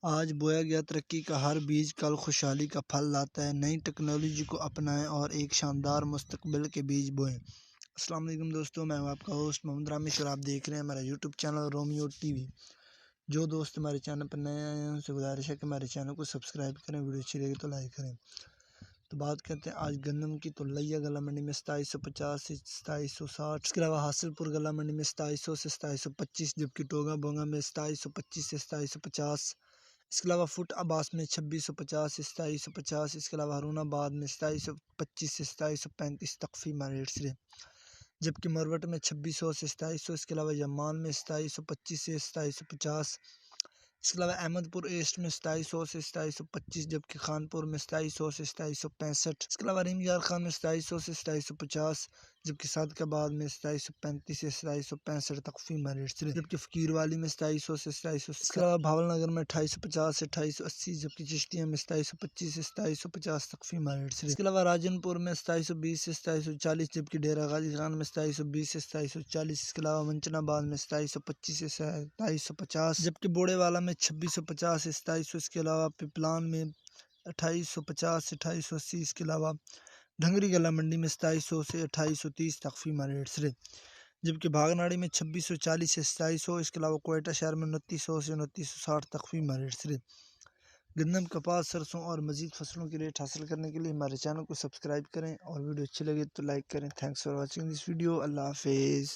آج بویا گیا ترقی کا ہر بیج کل خوشحالی کا پھل لاتا ہے۔ نئی ٹیکنالوجی کو اپنائیں اور ایک شاندار مستقبل کے بیج بوئیں۔ السلام علیکم دوستو، میں ہوں آپ کا ہوسٹ محمد رامش اور آپ دیکھ رہے ہیں ہمارا YouTube channel Romeo T V. جو دوست ہمارے چینل پر نئے آئے ہیں ان سے گزارش ہے کہ ہمارے چینل کو سبسکرائب کریں، ویڈیو اچھی لگے تو لائک کریں۔ تو بات کرتے ہیں آج گندم کی۔ تو لیا گلا منڈی میں 2750 سے 2760، اس کے علاوہ حاصل پور گلا منڈی میں 2700 سے 2725، جبکہ ٹوگا بونگا میں 2725 سے 2750، اس کے علاوہ فٹ عباس میں 2650 سے 2750، اس کے علاوہ ہارون آباد میں 2725 سے 2735 تخفیمہ ریٹ سے، جبکہ مروٹ میں 2600 سے 2700، اس کے علاوہ یمان میں 2725 سے 2750، اس کے علاوہ احمد پور ایسٹ میں 2700 سے 2725، جبکہ خانپور میں 2700 سے 2765، اس کے علاوہ ریم یار خان میں 2700 سے 2750، جبکہ صادق آباد میں 2735 سے 2765 تخفیمہ ریٹ سے، جبکہ فقیر والی میں 2700 سے 2700، اس کے علاوہ بھاول نگر میں 2850 سے 2880، جبکہ چشتیہ میں 2725 سے 2750 تخفیمہ ریٹ سے، اس کے علاوہ راجن پور میں 2720 سے 2740، جبکہ ڈیرہ غازی خان میں 2720 سے 2740، اس کے علاوہ منچن آباد میں 2725 سے 2750، جبکہ بوڑے والا میں 2650 سے 2700، اس کے علاوہ پیپلان میں 2850 سے 2880، اس کے علاوہ ڈھنگری گلا منڈی میں 2700 سے 2830 تخفیمہ ریٹ سے، جبکہ بھاگناڑی میں 2640 سے 2700، اس کے علاوہ کوئٹہ شہر میں 2900 سے 2960 تخفیمہ ریٹ سے۔ گندم، کپاس، سرسوں اور مزید فصلوں کے ریٹ حاصل کرنے کے لیے ہمارے چینل کو سبسکرائب کریں اور ویڈیو اچھی لگے تو لائک کریں۔ Thanks for watching this video. اللہ حافظ۔